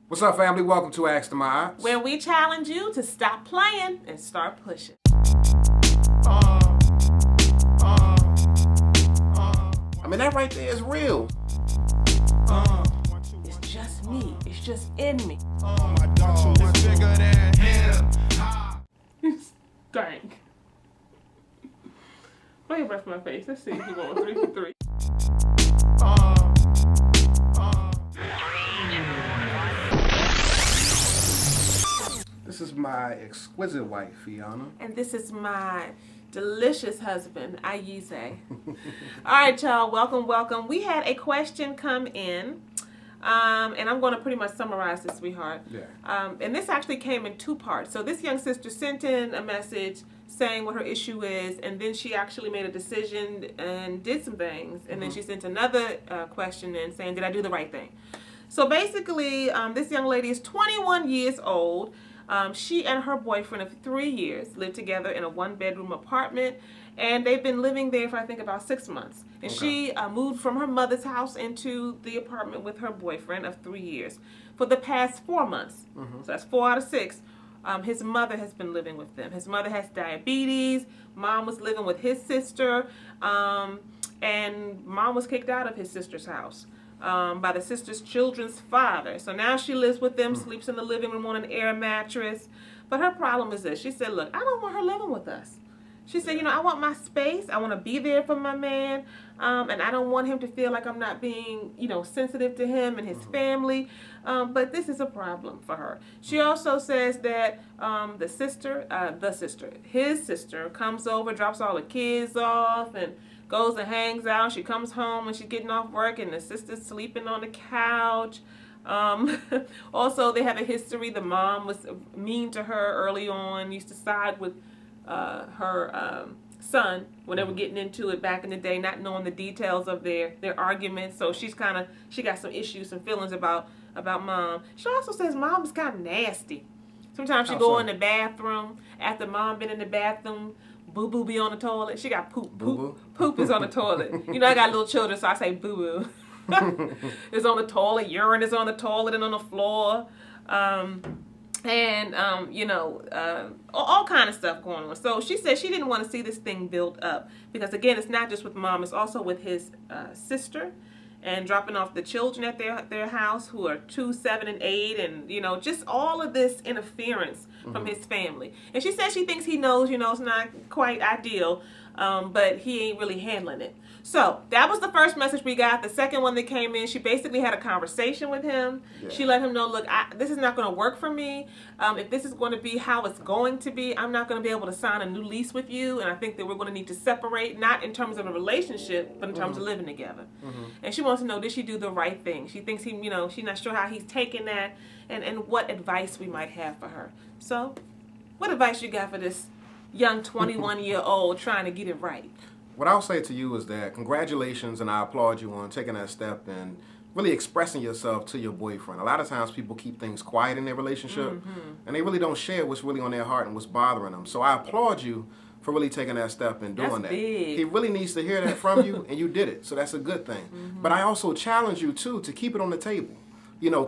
What's up, family? Welcome to Ask the Mods, where we challenge you to stop playing and start pushing. I mean, that right there is real. It's just me. It's just in me. My dog is bigger than him. Dang. Let me brush my face. Let's see if you going 3 for 3. This is my exquisite wife, Fiona. And this is my delicious husband, Ayise. All right, y'all. Welcome. We had a question come in. And I'm going to pretty much summarize this, sweetheart. Yeah. And this actually came in 2 parts. So this young sister sent in a message saying what her issue is, and then she actually made a decision and did some things. And then she sent another question in saying, did I do the right thing? So basically, this young lady is 21 years old. She and her boyfriend of 3 years lived together in a 1-bedroom apartment, and they've been living there for I think about 6 months. And she moved from her mother's house into the apartment with her boyfriend of 3 years for the past 4 months. So that's 4 out of 6. His mother has been living with them. His mother has diabetes. Mom was living with his sister, and mom was kicked out of his sister's house by the sister's children's father. So now she lives with them, sleeps in the living room on an air mattress. But her problem is this. She said, look, I don't want her living with us. She said, I want my space. I want to be there for my man. And I don't want him to feel like I'm not being, sensitive to him and his family. But this is a problem for her. She also says that his sister comes over, drops all the kids off, and goes and hangs out. She comes home when she's getting off work, and the sister's sleeping on the couch. Also, they have a history. The mom was mean to her early on, used to side with her son when they were getting into it back in the day, not knowing the details of their arguments. So she got some issues, some feelings about mom. She also says mom is kind of nasty. Sometimes she go in the bathroom after mom been in the bathroom. Boo boo be on the toilet. She got poop. Poop is on the toilet. I got little children, so I say boo boo. It's on the toilet. Urine is on the toilet and on the floor. All kind of stuff going on. So she said she didn't want to see this thing build up because, again, it's not just with mom. It's also with his sister, and dropping off the children at their house who are 2, 7, and 8, and just all of this interference from his family. And she said she thinks he knows, it's not quite ideal, but he ain't really handling it. So that was the first message we got. The second one that came in, she basically had a conversation with him. Yeah. She let him know, look, this is not going to work for me. If this is going to be how it's going to be, I'm not going to be able to sign a new lease with you. And I think that we're going to need to separate, not in terms of a relationship, but in terms of living together. And she wants to know, did she do the right thing? She thinks she's not sure how he's taking that and what advice we might have for her. So what advice you got for this young 21-year-old trying to get it right? What I'll say to you is that congratulations, and I applaud you on taking that step and really expressing yourself to your boyfriend. A lot of times people keep things quiet in their relationship, and they really don't share what's really on their heart and what's bothering them. So I applaud you for really taking that step and doing that. Big. He really needs to hear that from you, and you did it. So that's a good thing. But I also challenge you, too, to keep it on the table.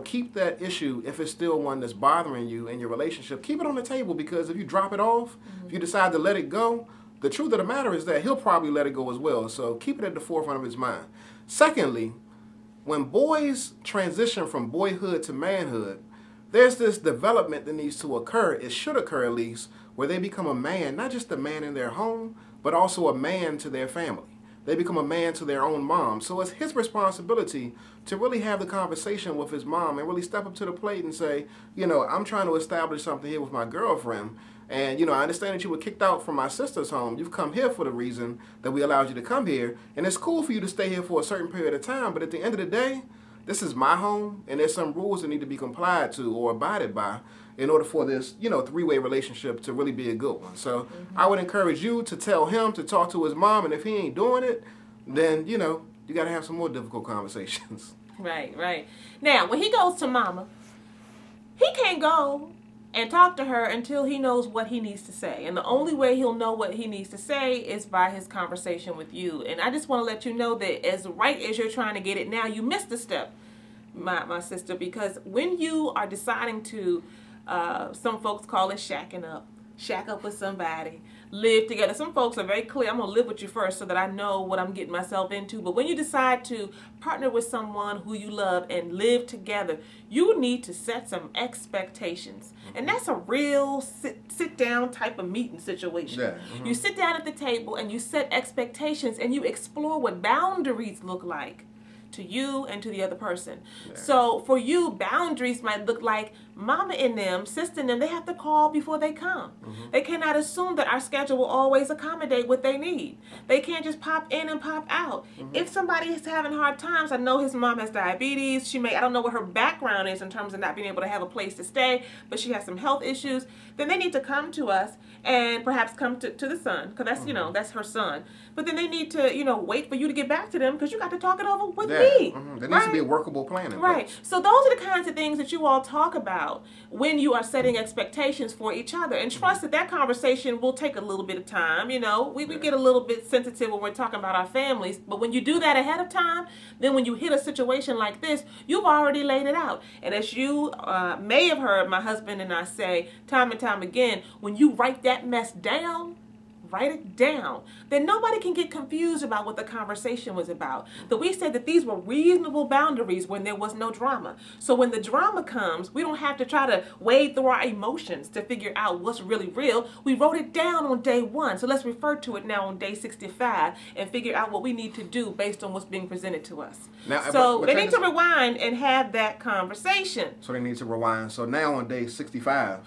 Keep that issue, if it's still one that's bothering you in your relationship, keep it on the table, because if you drop it off, if you decide to let it go, the truth of the matter is that he'll probably let it go as well. So keep it at the forefront of his mind. Secondly, when boys transition from boyhood to manhood, there's this development that needs to occur. It should occur at least, where they become a man, not just a man in their home, but also a man to their family. They become a man to their own mom. So it's his responsibility to really have the conversation with his mom and really step up to the plate and say, I'm trying to establish something here with my girlfriend. And, I understand that you were kicked out from my sister's home. You've come here for the reason that we allowed you to come here. And it's cool for you to stay here for a certain period of time. But at the end of the day, this is my home, and there's some rules that need to be complied to or abided by in order for this, 3-way relationship to really be a good one. So I would encourage you to tell him to talk to his mom. And if he ain't doing it, then, you got to have some more difficult conversations. Right. Now, when he goes to mama, he can't go and talk to her until he knows what he needs to say. And the only way he'll know what he needs to say is by his conversation with you. And I just want to let you know that as right as you're trying to get it now, you missed a step. my sister, because when you are deciding to, some folks call it shacking up, shack up with somebody, live together. Some folks are very clear, I'm going to live with you first so that I know what I'm getting myself into. But when you decide to partner with someone who you love and live together, you need to set some expectations. And that's a real sit down type of meeting situation. Yeah. You sit down at the table and you set expectations and you explore what boundaries look like to you and to the other person. Yeah. So for you, boundaries might look like mama and them, sister and them, they have to call before they come. They cannot assume that our schedule will always accommodate what they need. They can't just pop in and pop out. If somebody is having hard times, I know his mom has diabetes. I don't know what her background is in terms of not being able to have a place to stay, but she has some health issues, then they need to come to us and perhaps come to the son, because that's, that's her son. But then they need to, wait for you to get back to them because you got to talk it over with me. There needs to be a workable plan in Right. place. So those are the kinds of things that you all talk about when you are setting expectations for each other. And trust that conversation will take a little bit of time. We get a little bit sensitive when we're talking about our families. But when you do that ahead of time, then when you hit a situation like this, you've already laid it out. And as you may have heard my husband and I say time and time again, when you write that mess down, write it down, then nobody can get confused about what the conversation was about. That we said that these were reasonable boundaries when there was no drama. So when the drama comes, we don't have to try to wade through our emotions to figure out what's really real. We wrote it down on day 1. So let's refer to it now on day 65 and figure out what we need to do based on what's being presented to us. Now, so but they need to rewind and have that conversation. So they need to rewind. So now on day 65,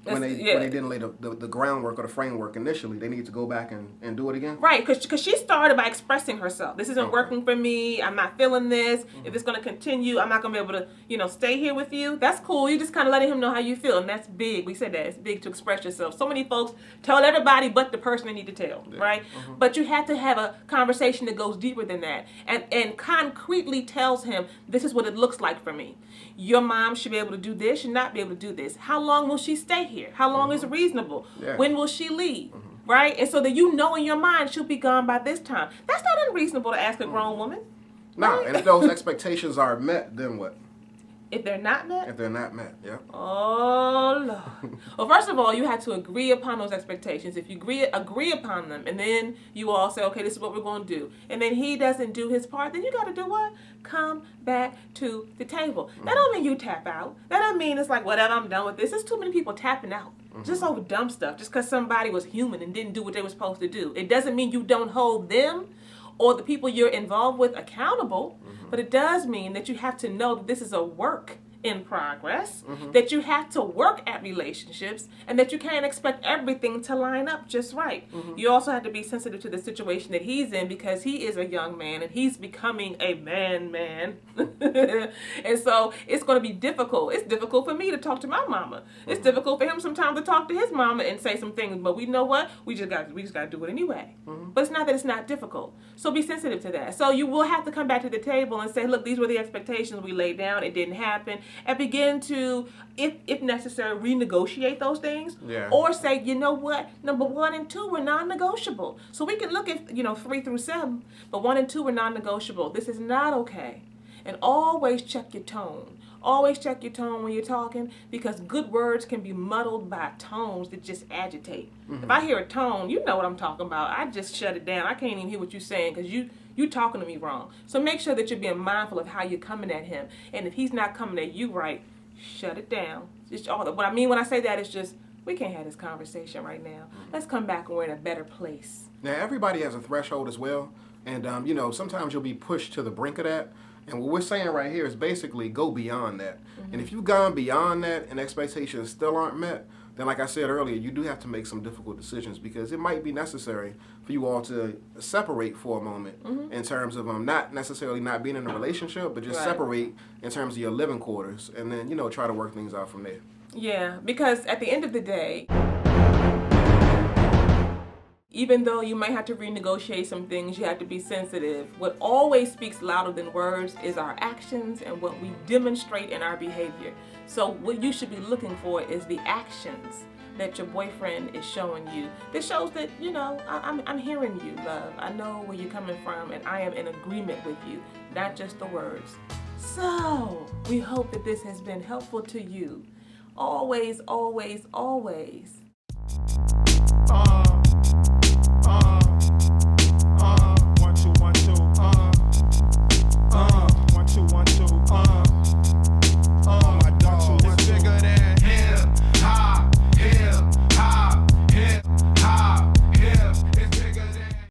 when they didn't lay the groundwork or the framework initially, they need to go back and do it again? Right, because she started by expressing herself. This isn't working for me. I'm not feeling this. If it's going to continue, I'm not going to be able to, stay here with you. That's cool. You just kind of letting him know how you feel, and that's big. We said that. It's big to express yourself. So many folks tell everybody but the person they need to tell, right? But you have to have a conversation that goes deeper than that and concretely tells him, this is what it looks like for me. Your mom should be able to do this, should not be able to do this. How long will she stay here? How long is reasonable? Yeah. When will she leave? Right? And so that you know in your mind she'll be gone by this time. That's not unreasonable to ask a grown woman. No, Right? and if those expectations are met, then what? If they're not met? If they're not met, yeah. Oh, Lord. Well, first of all, you have to agree upon those expectations. If you agree upon them, and then you all say, okay, this is what we're going to do, and then he doesn't do his part, then you got to do what? Come back to the table. That don't mean you tap out. That don't mean it's like, whatever, I'm done with this. There's too many people tapping out. Just over dumb stuff. Just because somebody was human and didn't do what they were supposed to do. It doesn't mean you don't hold them or the people you're involved with accountable, but it does mean that you have to know that this is a work in progress, that you have to work at relationships, and that you can't expect everything to line up just right. You also have to be sensitive to the situation that he's in, because he is a young man and he's becoming a man. And so it's going to be difficult. It's difficult for me to talk to my mama. It's difficult for him sometimes to talk to his mama and say some things, but we know what? We just got to do it anyway. But it's not that it's not difficult. So be sensitive to that. So you will have to come back to the table and say, look, these were the expectations we laid down. It didn't happen. And begin to, if necessary, renegotiate those things. Yeah. Or say, you know what, number 1 and 2 were non-negotiable. So we can look at, 3 through 7, but 1 and 2 were non-negotiable. This is not okay. And always check your tone. Always check your tone when you're talking, because good words can be muddled by tones that just agitate. If I hear a tone, you know what I'm talking about. I just shut it down. I can't even hear what you're saying because you're talking to me wrong. So make sure that you're being mindful of how you're coming at him. And if he's not coming at you right, shut it down. What I mean when I say that is just, we can't have this conversation right now. Let's come back when we're in a better place. Now, everybody has a threshold as well. And, sometimes you'll be pushed to the brink of that. And what we're saying right here is basically go beyond that. And if you've gone beyond that and expectations still aren't met, then like I said earlier, you do have to make some difficult decisions, because it might be necessary for you all to separate for a moment in terms of not necessarily not being in a relationship, but just separate in terms of your living quarters, and then, try to work things out from there. Yeah, because at the end of the day, even though you might have to renegotiate some things, you have to be sensitive. What always speaks louder than words is our actions and what we demonstrate in our behavior. So what you should be looking for is the actions that your boyfriend is showing you. This shows that, I'm hearing you, love. I know where you're coming from, and I am in agreement with you, not just the words. So, we hope that this has been helpful to you. Always, always, always